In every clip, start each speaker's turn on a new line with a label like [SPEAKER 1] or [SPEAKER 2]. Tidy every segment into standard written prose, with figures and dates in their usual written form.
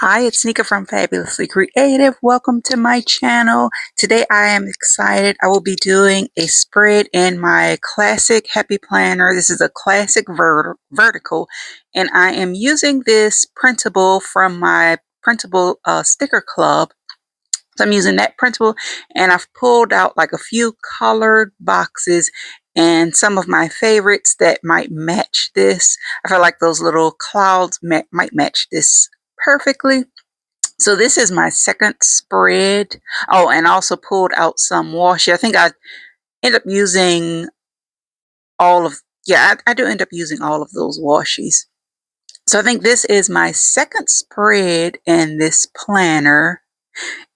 [SPEAKER 1] Hi, it's Nika from Fabulously Creative. Welcome to my channel. Today I am excited. I will be doing a spread in my classic Happy Planner. This is a classic vertical, and I am using this printable from my printable sticker club. So I'm using that printable, and I've pulled out like a few colored boxes and some of my favorites that might match this. I feel like those little clouds might match this perfectly. So this is my second spread. Oh, and I also pulled out some washi. I think I end up using all of, yeah, I do end up using all of those washies. So I think this is my second spread in this planner,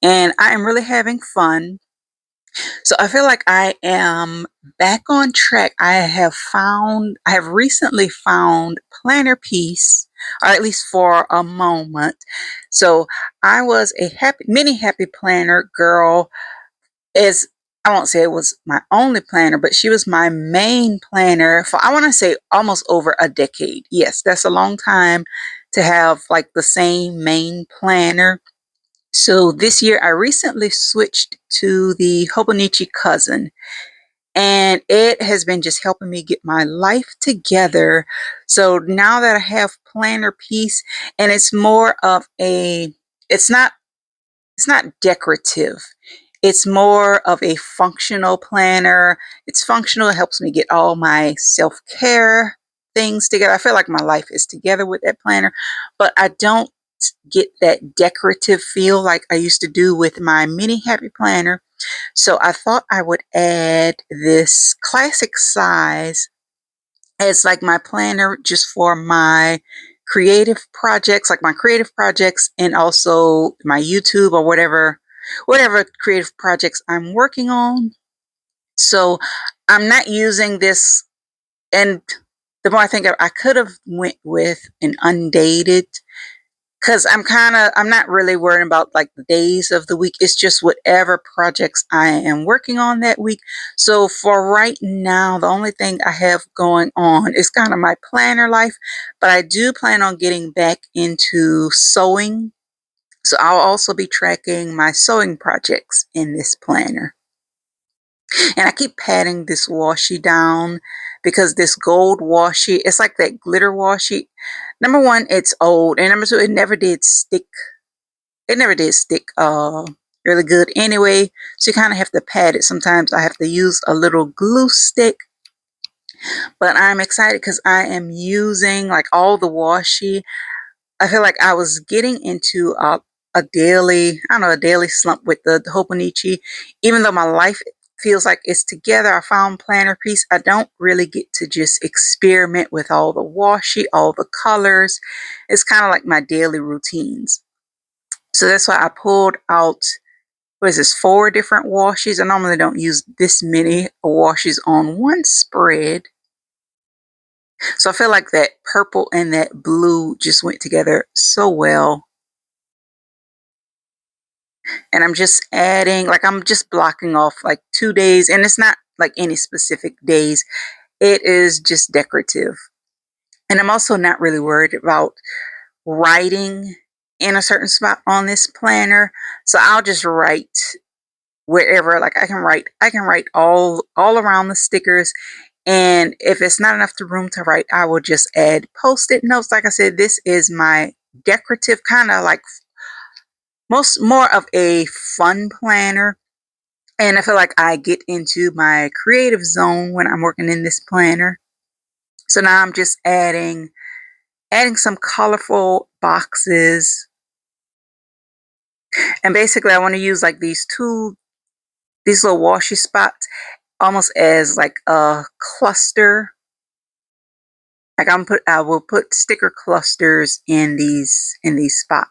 [SPEAKER 1] and I am really having fun. So I feel like I am back on track. I have recently found planner peace, or at least for a moment. So I was a mini happy planner girl. As I won't say it was my only planner, but she was my main planner for, I want to say, almost over a decade. Yes, that's a long time to have like the same main planner. So this year I recently switched to the Hobonichi Cousin, and it has been just helping me get my life together. So now that I have planner peace, and it's more of a, it's not it's not decorative. It's more of a functional planner. It's functional. It helps me get all my self-care things together. I feel like my life is together with that planner, but I don't get that decorative feel like I used to do with my mini happy planner. So I thought I would add this classic size as like my planner just for my creative projects, like my creative projects, and also my YouTube or whatever creative projects I'm working on. So I'm not using this, and the more I think I could have went with an undated, because I'm not really worrying about like the days of the week. It's just whatever projects I am working on that week. So for right now, the only thing I have going on is kind of my planner life, but I do plan on getting back into sewing. So I'll also be tracking my sewing projects in this planner. And I keep patting this washi down because this gold washi, it's like that glitter washi. Number one, it's old, and number two, it never did stick. It never did stick really good anyway. So you kind of have to pat it. Sometimes I have to use a little glue stick. But I'm excited because I am using like all the washi. I feel like I was getting into a daily, I don't know, a daily slump with the Hobonichi. Even though my life feels like it's together, I found planner peace. I don't really get to just experiment with all the washi, all the colors. It's kind of like my daily routines. So that's why I pulled out, what is this, 4 different washes. I normally don't use this many washes on one spread. So I feel like that purple and that blue just went together so well. And I'm just adding, like I'm just blocking off like 2 days, and it's not like any specific days. It is just decorative. And I'm also not really worried about writing in a certain spot on this planner. So I'll just write wherever, like I can write all around the stickers. And if it's not enough to room to write, I will just add post-it notes. Like I said, this is my decorative, kind of like more of a fun planner. And I feel like I get into my creative zone when I'm working in this planner. So now I'm just adding some colorful boxes. And basically I want to use like these little washy spots almost as like a cluster. Like I will put sticker clusters in these spots.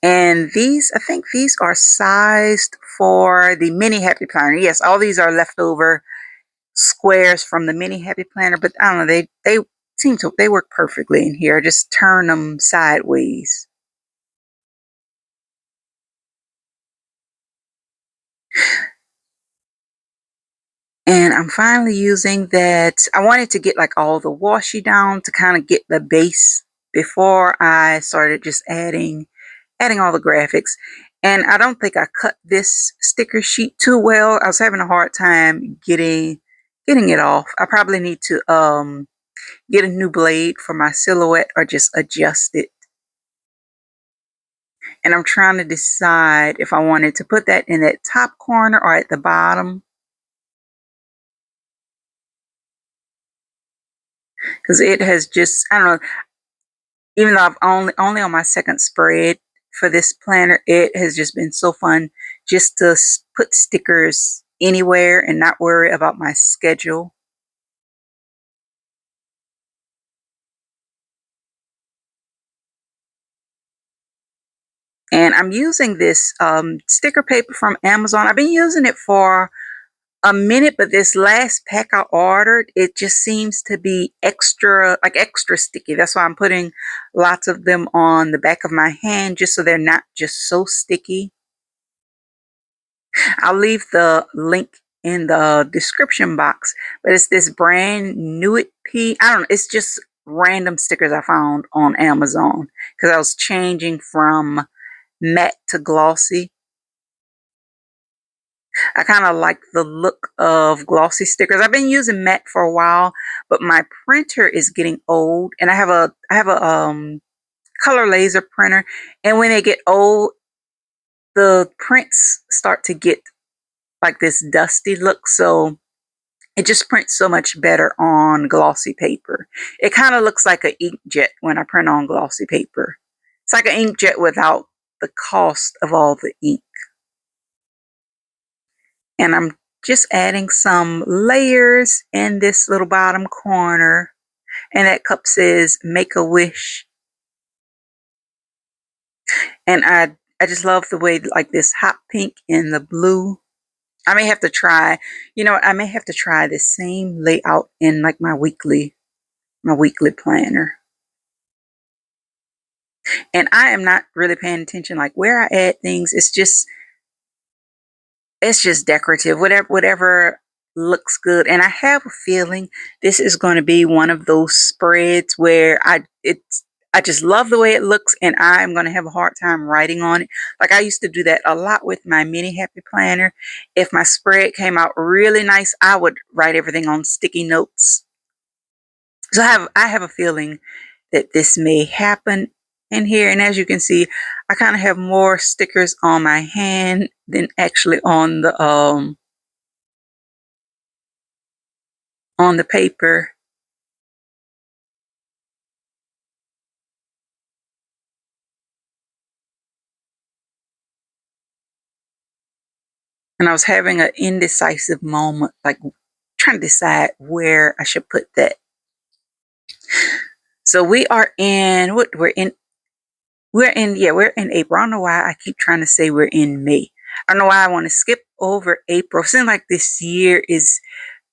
[SPEAKER 1] And these, I think these are sized for the mini happy planner. Yes, all these are leftover squares from the mini happy planner, but I don't know, they work perfectly in here. Just turn them sideways. And I'm finally using that. I wanted to get like all the washi down to kind of get the base before I started just adding all the graphics. And I don't think I cut this sticker sheet too well. I was having a hard time getting it off. I probably need to get a new blade for my silhouette or just adjust it. And I'm trying to decide if I wanted to put that in that top corner or at the bottom, because it has just, I don't know, even though I've only on my second spread for this planner, it has just been so fun just to put stickers anywhere and not worry about my schedule. And I'm using this sticker paper from Amazon. I've been using it for a minute, but this last pack I ordered, it just seems to be extra sticky. That's why I'm putting lots of them on the back of my hand, just so they're not just so sticky. I'll leave the link in the description box, but it's this brand new P. I don't know. It's just random stickers I found on Amazon because I was changing from matte to glossy. I kind of like the look of glossy stickers. I've been using matte for a while, but my printer is getting old, and I have a color laser printer, and when they get old, the prints start to get like this dusty look. So it just prints so much better on glossy paper. It kind of looks like an inkjet when I print on glossy paper. It's like an inkjet without the cost of all the ink. And I'm just adding some layers in this little bottom corner. And that cup says make a wish. And I just love the way like this hot pink and the blue. I may have to try, I may have to try the same layout in like my weekly planner. And I am not really paying attention like where I add things. It's just decorative, whatever looks good. And I have a feeling this is going to be one of those spreads where I just love the way it looks, and I'm going to have a hard time writing on it. Like I used to do that a lot with my mini happy planner. If my spread came out really nice, I would write everything on sticky notes. So I have a feeling that this may happen in here. And as you can see, I kind of have more stickers on my hand than actually on the paper. And I was having an indecisive moment, like trying to decide where I should put that. So we are in what we're in April. I don't know why I keep trying to say we're in May. I don't know why I want to skip over April. It seems like this year is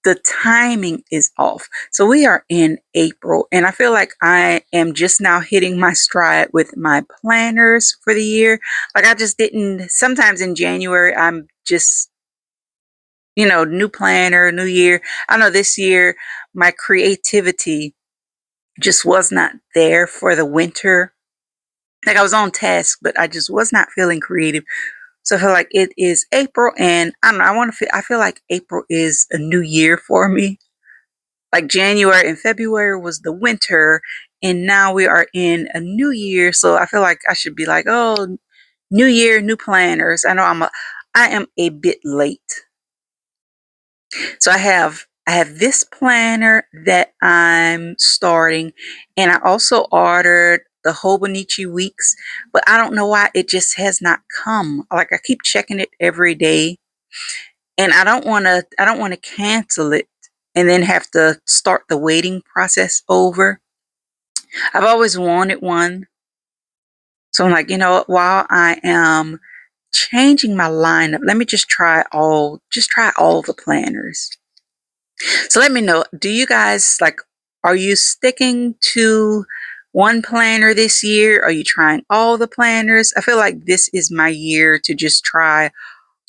[SPEAKER 1] the timing is off. So we are in April, and I feel like I am just now hitting my stride with my planners for the year. Like I just didn't, sometimes in January, I'm just, new planner, new year. I know this year my creativity just was not there for the winter. Like I was on task, but I just was not feeling creative. So I feel like it is April, and I don't know. I feel like April is a new year for me. Like January and February was the winter, and now we are in a new year. So I feel like I should be like, oh, new year, new planners. I am a bit late. So I have this planner that I'm starting, and I also ordered the Hobonichi weeks, but I don't know why it just has not come. Like I keep checking it every day, and I don't want to cancel it and then have to start the waiting process over. I've always wanted one. So I'm like, you know what, while I am changing my lineup, let me just try all the planners. So let me know, do you guys like, are you sticking to one planner this year? Are you trying all the planners? I feel like this is my year to just try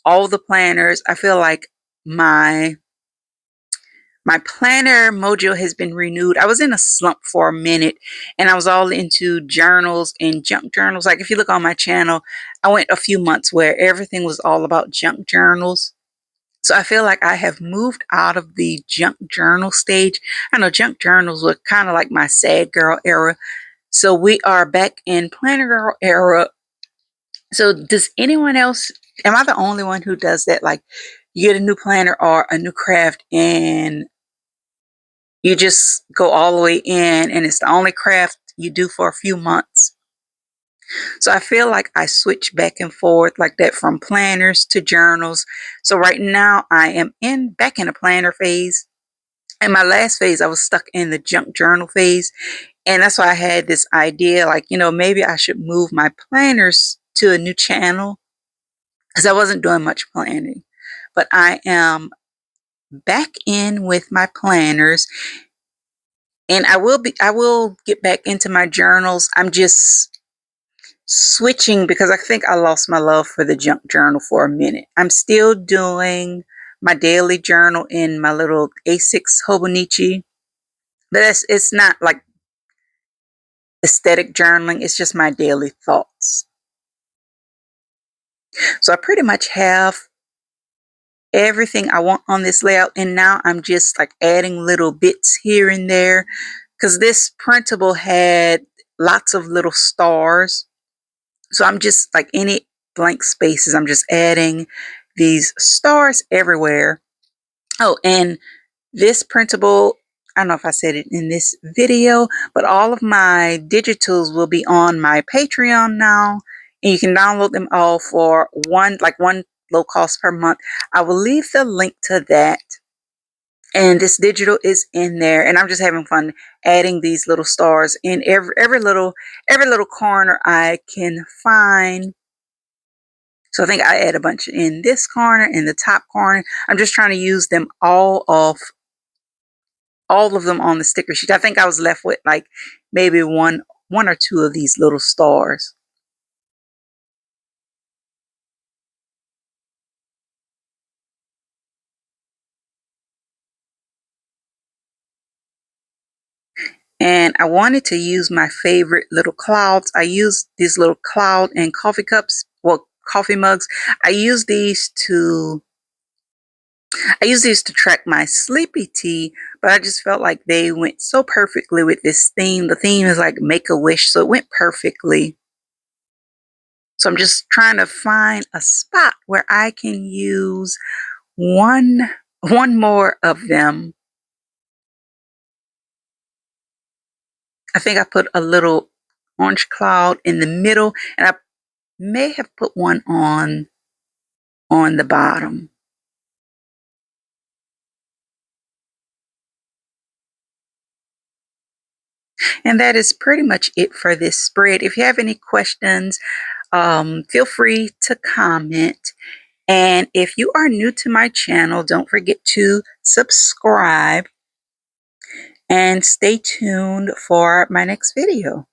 [SPEAKER 1] all the planners. I feel like my My planner mojo has been renewed. I was in a slump for a minute and I was all into journals and junk journals. Like if you look on my channel, I went a few months where everything was all about junk journals. So I feel like I have moved out of the junk journal stage. I know junk journals were kind of like my sad girl era. So we are back in planner girl era. So does anyone else, am I the only one who does that? Like you get a new planner or a new craft and you just go all the way in and it's the only craft you do for a few months. So I feel like I switch back and forth like that from planners to journals. So right now I am back in a planner phase. In my last phase, I was stuck in the junk journal phase. And that's why I had this idea, like, maybe I should move my planners to a new channel because I wasn't doing much planning. But I am back in with my planners and I will get back into my journals. I'm just switching because I think I lost my love for the junk journal for a minute. I'm still doing my daily journal in my little A6 Hobonichi, but it's not like aesthetic journaling. It's just my daily thoughts. So I pretty much have everything I want on this layout, and now I'm just like adding little bits here and there because this printable had lots of little stars. So I'm just like any blank spaces, I'm just adding these stars everywhere. Oh, and this printable, I don't know if I said it in this video, but all of my digitals will be on my Patreon now. And you can download them all for one low cost per month. I will leave the link to that. And this digital is in there. And I'm just having fun adding these little stars in every little corner I can find. So I think I add a bunch in this corner, in the top corner. I'm just trying to use them all of them on the sticker sheet. I think I was left with like maybe one or two of these little stars. And I wanted to use my favorite little clouds. I use these little cloud and coffee cups, well, coffee mugs. I use these to track my sleepy tea, but I just felt like they went so perfectly with this theme. The theme is like make a wish, so it went perfectly. So I'm just trying to find a spot where I can use one more of them. I think I put a little orange cloud in the middle, and I may have put one on the bottom. And that is pretty much it for this spread. If you have any questions, feel free to comment. And if you are new to my channel, don't forget to subscribe and stay tuned for my next video.